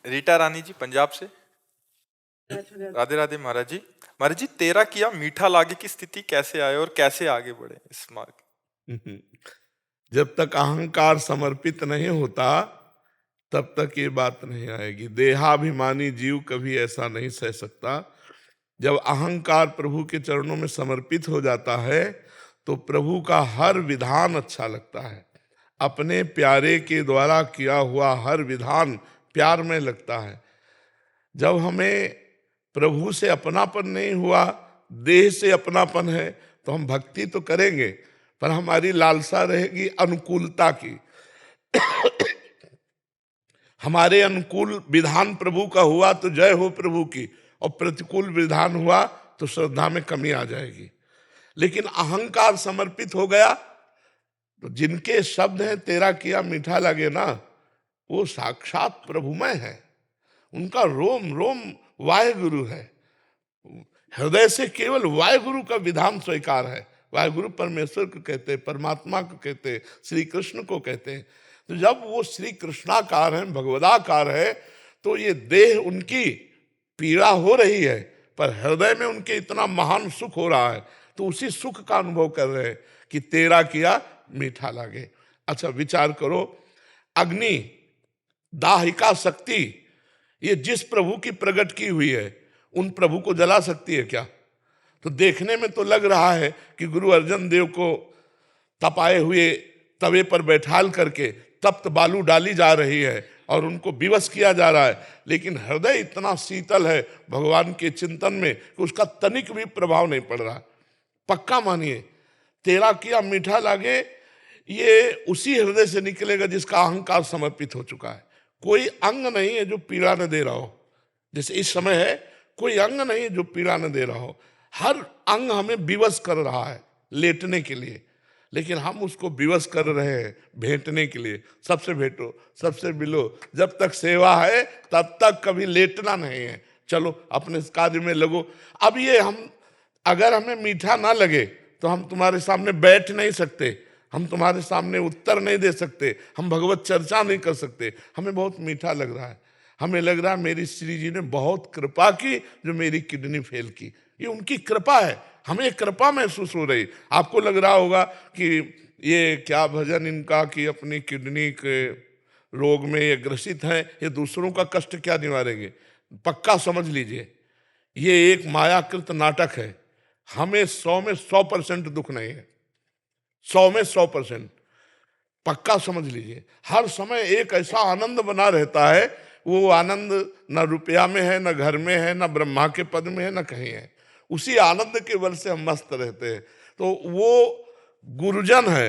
रीटा रानी जी पंजाब से। राधे राधे महाराज जी। महाराज जी, तेरा किया मीठा लागे की स्थिति कैसे आए और कैसे आगे बढ़े इस मार्ग? जब तक अहंकार समर्पित नहीं होता तब तक ये बात नहीं आएगी। देहाभिमानी जीव कभी ऐसा नहीं सह सकता। जब अहंकार प्रभु के चरणों में समर्पित हो जाता है तो प्रभु का हर विधान अच्छा लगता है। अपने प्यारे के द्वारा किया हुआ हर विधान प्यार में लगता है। जब हमें प्रभु से अपनापन नहीं हुआ, देह से अपनापन है, तो हम भक्ति तो करेंगे पर हमारी लालसा रहेगी अनुकूलता की। हमारे अनुकूल विधान प्रभु का हुआ तो जय हो प्रभु की, और प्रतिकूल विधान हुआ तो श्रद्धा में कमी आ जाएगी। लेकिन अहंकार समर्पित हो गया तो जिनके शब्द हैं तेरा किया मीठा लगे ना, वो साक्षात प्रभुमय है। उनका रोम रोम वाहेगुरु है। हृदय से केवल वाहेगुरु का विधान स्वीकार है। वाहेगुरु परमेश्वर को कहते हैं, परमात्मा को कहते हैं, श्री कृष्ण को कहते हैं। तो जब वो श्री कृष्णाकार है, भगवदाकार है, तो ये देह उनकी पीड़ा हो रही है पर हृदय में उनके इतना महान सुख हो रहा है, तो उसी सुख का अनुभव कर रहे हैं कि तेरा किया मीठा लागे। अच्छा विचार करो, अग्नि, दाहिका शक्ति, ये जिस प्रभु की प्रकट की हुई है उन प्रभु को जला सकती है क्या? तो देखने में तो लग रहा है कि गुरु अर्जन देव को तपाए हुए तवे पर बैठाल करके तप्त बालू डाली जा रही है और उनको विवश किया जा रहा है, लेकिन हृदय इतना शीतल है भगवान के चिंतन में कि उसका तनिक भी प्रभाव नहीं पड़ रहा। पक्का मानिए, तेरा किया मीठा लागे ये उसी हृदय से निकलेगा जिसका अहंकार समर्पित हो चुका है। कोई अंग नहीं है जो पीड़ा न दे रहा हो। जैसे इस समय है, कोई अंग नहीं है जो पीड़ा न दे रहा हो। हर अंग हमें विवश कर रहा है लेटने के लिए, लेकिन हम उसको विवश कर रहे हैं भेंटने के लिए। सबसे भेंटो, सबसे मिलो, जब तक सेवा है तब तक कभी लेटना नहीं है। चलो अपने कार्य में लगो। अब ये हम, अगर हमें मीठा ना लगे तो हम तुम्हारे सामने बैठ नहीं सकते, हम तुम्हारे सामने उत्तर नहीं दे सकते, हम भगवत चर्चा नहीं कर सकते। हमें बहुत मीठा लग रहा है, हमें लग रहा है मेरी श्री जी ने बहुत कृपा की जो मेरी किडनी फेल की। ये उनकी कृपा है, हमें कृपा महसूस हो रही। आपको लग रहा होगा कि ये क्या भजन इनका कि अपनी किडनी के रोग में ये ग्रसित हैं, ये दूसरों का कष्ट क्या निवारेंगे। पक्का समझ लीजिए, ये एक मायाकृत नाटक है। हमें 100 में 100% दुख नहीं है, 100 में 100%। पक्का समझ लीजिए, हर समय एक ऐसा आनंद बना रहता है। वो आनंद न रुपया में है, न घर में है, न ब्रह्मा के पद में है, न कहीं है। उसी आनंद के बल से हम मस्त रहते हैं। तो वो गुरुजन है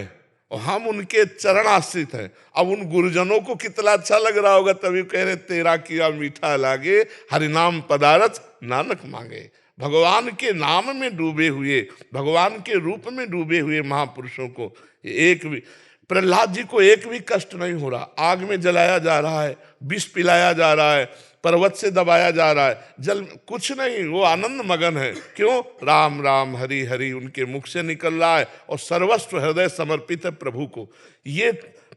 और हम उनके चरण आश्रित हैं। अब उन गुरुजनों को कितना अच्छा लग रहा होगा, तभी कह रहे तेरा किया मीठा लागे, हरिनाम पदारथ नानक मांगे। भगवान के नाम में डूबे हुए, भगवान के रूप में डूबे हुए महापुरुषों को एक भी, प्रहलाद जी को एक भी कष्ट नहीं हो रहा। आग में जलाया जा रहा है, विष पिलाया जा रहा है, पर्वत से दबाया जा रहा है, जल कुछ नहीं, वो आनंद मगन है। क्यों? राम राम हरि हरि उनके मुख से निकल रहा है और सर्वस्व हृदय समर्पित है प्रभु को। ये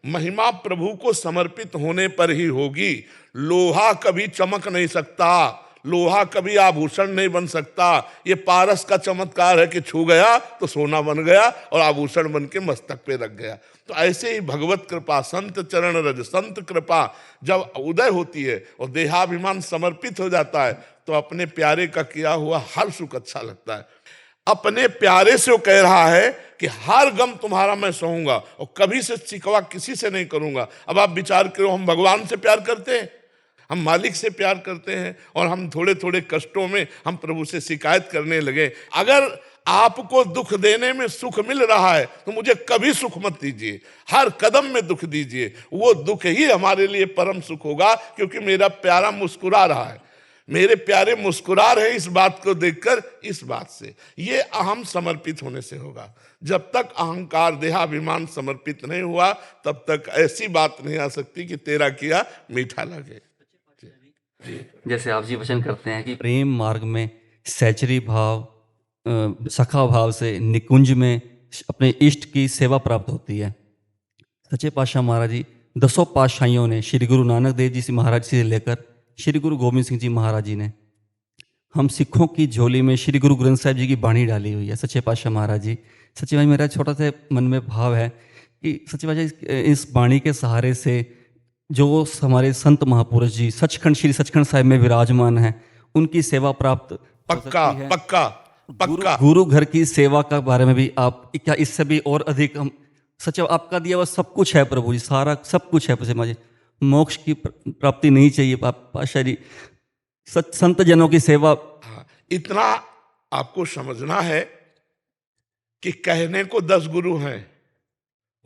महिमा प्रभु को समर्पित होने पर ही होगी। लोहा कभी चमक नहीं सकता, लोहा कभी आभूषण नहीं बन सकता। ये पारस का चमत्कार है कि छू गया तो सोना बन गया और आभूषण बन के मस्तक पे रख गया। तो ऐसे ही भगवत कृपा, संत चरण रज, संत कृपा जब उदय होती है और देहाभिमान समर्पित हो जाता है तो अपने प्यारे का किया हुआ हर सुख अच्छा लगता है। अपने प्यारे से वो कह रहा है कि हर गम तुम्हारा मैं सहूंगा और कभी से शिकवा किसी से नहीं करूंगा। अब आप विचार करो, हम भगवान से प्यार करते हैं, हम मालिक से प्यार करते हैं और हम थोड़े थोड़े कष्टों में हम प्रभु से शिकायत करने लगे। अगर आपको दुख देने में सुख मिल रहा है तो मुझे कभी सुख मत दीजिए, हर कदम में दुख दीजिए। वो दुख ही हमारे लिए परम सुख होगा, क्योंकि मेरा प्यारा मुस्कुरा रहा है, मेरे प्यारे मुस्कुरा रहे इस बात को देखकर। इस बात से ये अहम समर्पित होने से होगा। जब तक अहंकार देहाभिमान समर्पित नहीं हुआ तब तक ऐसी बात नहीं आ सकती कि तेरा किया मीठा लगे। जैसे आप जी वचन करते हैं कि प्रेम मार्ग में सहचरी भाव, सखा भाव से निकुंज में अपने इष्ट की सेवा प्राप्त होती है। सच्चे पातशाह महाराज जी 10 पातशाहियों ने श्री गुरु नानक देव जी से महाराज से लेकर श्री गुरु गोविंद सिंह जी महाराज जी ने हम सिखों की झोली में श्री गुरु ग्रंथ साहिब जी की बाणी डाली हुई है। सच्चे पातशाह महाराज जी, सच्चे भाई, मेरा छोटा सा मन में भाव है कि सच्चे पातशाह इस बाणी के सहारे से जो हमारे संत महापुरुष जी सचखंड श्री सचखंड साहिब में विराजमान हैं, उनकी सेवा प्राप्त हो पक्का सकती है। पक्का पक्का। गुरु घर की सेवा का बारे में भी आप क्या इससे भी और अधिक हम सच आपका दिया हुआ सब कुछ है प्रभु जी, सारा सब कुछ है प्रभु जी। मोक्ष की प्राप्ति नहीं चाहिए पातशाह जी, संत जनों की सेवा। हाँ, इतना आपको समझना है कि कहने को 10 गुरु हैं,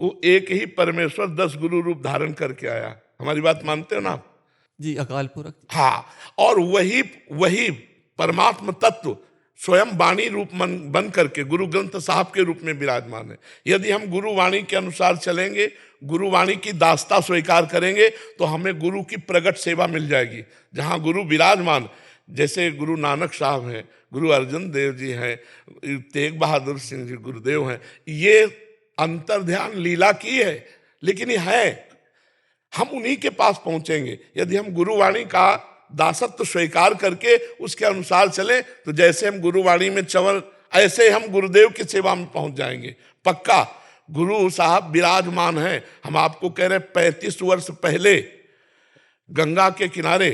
वो एक ही परमेश्वर 10 गुरु रूप धारण करके आया। हमारी बात मानते हो ना आप? जी, अकाल पुरख। हाँ, और वही परमात्म तत्व स्वयं वाणी रूप बन करके गुरु ग्रंथ साहब के रूप में विराजमान है। यदि हम गुरु वाणी के अनुसार चलेंगे, गुरु वाणी की दास्ता स्वीकार करेंगे, तो हमें गुरु की प्रगट सेवा मिल जाएगी। जहाँ गुरु विराजमान, जैसे गुरु नानक साहब हैं, गुरु अर्जन देव जी हैं, तेग बहादुर सिंह जी गुरुदेव हैं, ये अंतर्ध्यान लीला की है, लेकिन ये है, हम उन्हीं के पास पहुंचेंगे यदि हम गुरुवाणी का दासत्व स्वीकार करके उसके अनुसार चले। तो जैसे हम गुरुवाणी में चंवर, ऐसे हम गुरुदेव की सेवा में पहुंच जाएंगे। पक्का गुरु साहब विराजमान हैं। हम आपको कह रहे 35 वर्ष पहले गंगा के किनारे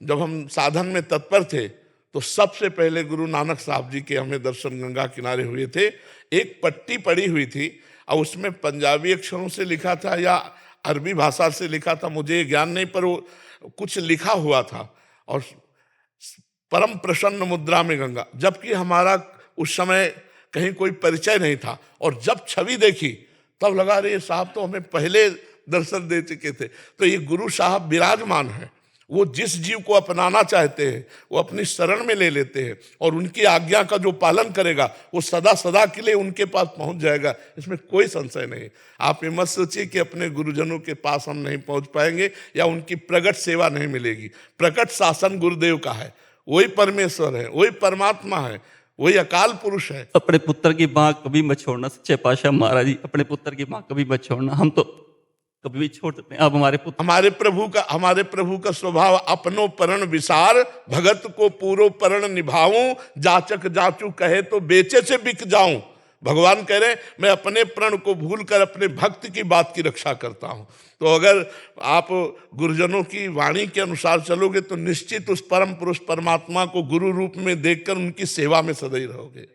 जब हम साधन में तत्पर थे, तो सबसे पहले गुरु नानक साहब जी के हमें दर्शन गंगा किनारे हुए थे। एक पट्टी पड़ी हुई थी और उसमें पंजाबी अक्षरों से लिखा था या अरबी भाषा से लिखा था, मुझे ज्ञान नहीं, पर वो कुछ लिखा हुआ था, और परम प्रसन्न मुद्रा में गंगा, जबकि हमारा उस समय कहीं कोई परिचय नहीं था। और जब छवि देखी तब लगा रहे साहब तो हमें पहले दर्शन दे चुके थे। तो ये गुरु साहब विराजमान है, वो जिस जीव को अपनाना चाहते हैं वो अपनी शरण में ले लेते हैं, और उनकी आज्ञा का जो पालन करेगा वो सदा सदा के लिए उनके पास पहुंच जाएगा। इसमें कोई संशय नहीं। आप ये मत सोचिए कि अपने गुरुजनों के पास हम नहीं पहुंच पाएंगे या उनकी प्रगट सेवा नहीं मिलेगी। प्रकट शासन गुरुदेव का है, वही परमेश्वर है, वही परमात्मा है, वही अकाल पुरुष है। अपने पुत्र की माँ कभी मत छोड़ना सच्चे पातशाह महाराज जी, अपने पुत्र की माँ कभी मत छोड़ना। हम तो कभी भी छोड़ सकते हैं, अब हमारे पुत्र। हमारे प्रभु का स्वभाव अपनो परण विसार, भगत को पूरो परण निभाऊं, जाचक जाचू कहे तो बेचे से बिक जाऊं। भगवान कह रहे मैं अपने प्रण को भूलकर अपने भक्त की बात की रक्षा करता हूं। तो अगर आप गुरुजनों की वाणी के अनुसार चलोगे तो निश्चित उस परम पुरुष परमात्मा को गुरु रूप में देखकर उनकी सेवा में सदैव रहोगे।